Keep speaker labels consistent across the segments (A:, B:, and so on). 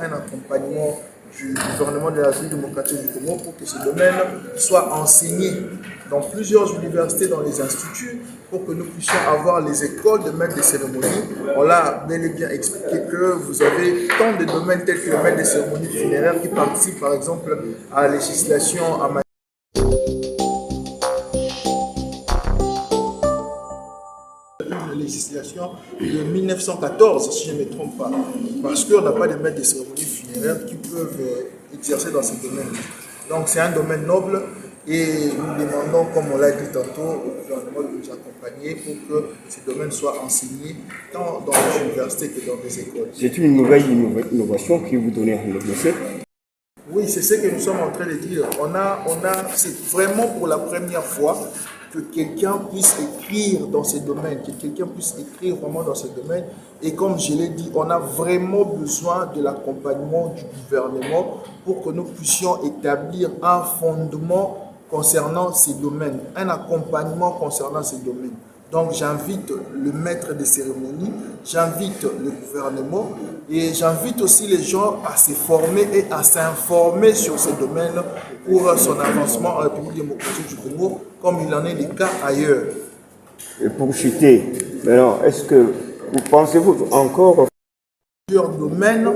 A: un accompagnement du gouvernement de la République démocratique du Congo pour que ce domaine soit enseigné dans plusieurs universités, dans les instituts, pour que nous puissions avoir les écoles de maîtres de cérémonie. On l'a bel et bien expliqué que vous avez tant de domaines tels que le maître de cérémonie funéraire qui participe par exemple à la législation en matière législation de 1914, si je ne me trompe pas, parce qu'on n'a pas de maîtres de cérémonie funéraire qui peuvent exercer dans ce domaine. Donc c'est un domaine noble et nous demandons, comme on l'a dit tantôt, au gouvernement de nous accompagner pour que ce domaine soit enseigné tant dans les universités que dans les écoles.
B: C'est une nouvelle innovation que vous donnez à l'OBC.
A: Oui, c'est ce que nous sommes en train de dire. C'est vraiment pour la première fois que quelqu'un puisse écrire dans ce domaine, que quelqu'un puisse écrire vraiment dans ce domaine. Et comme je l'ai dit, on a vraiment besoin de l'accompagnement du gouvernement pour que nous puissions établir un fondement concernant ces domaines, un accompagnement concernant ces domaines. Donc j'invite le maître de cérémonie, j'invite le gouvernement et j'invite aussi les gens à se former et à s'informer sur ces domaines pour son avancement en République démocratique du Congo, comme il en est des cas ailleurs.
B: Et pour citer, maintenant, est-ce que vous pensez-vous encore
A: Plusieurs domaines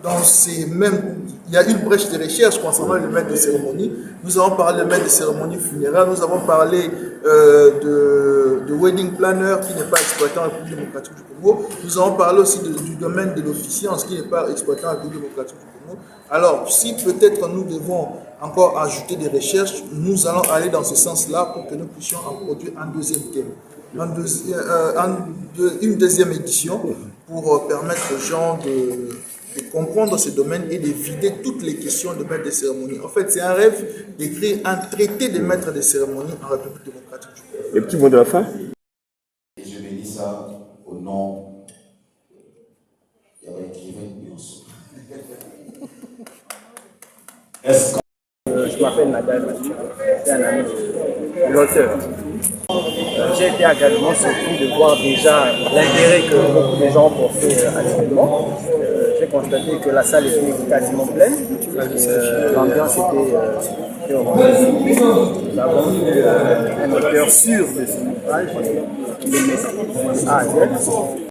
A: dans ces mêmes... Il y a une brèche de recherche concernant le maître de cérémonie. Nous avons parlé de maître de cérémonie funéraire, nous avons parlé de wedding planner qui n'est pas exploité en République démocratique du Congo. Nous avons parlé aussi du domaine de l'officiance qui n'est pas exploité en République démocratique du Congo. Alors, si peut-être nous devons encore ajouter des recherches, nous allons aller dans ce sens-là pour que nous puissions en produire un deuxième thème, une deuxième édition pour permettre aux gens de comprendre ce domaine et de vider toutes les questions de maître de cérémonie. En fait, c'est un rêve d'écrire un traité de maître de cérémonie en République démocratique du Congo.
B: le petit mot de la fin?
C: Et je bénis ça au nom. Il y avait écrivain News. Est-ce que
D: je m'appelle Nadal Mathieu, c'est un ami de l'auteur. J'ai été agréablement surpris de voir déjà l'intérêt que beaucoup de gens portaient à l'événement. J'ai constaté que la salle était quasiment pleine, l'ambiance était au rendez-vous. Nous avons eu un auteur sûr de son ouvrage, qui le met A à Z.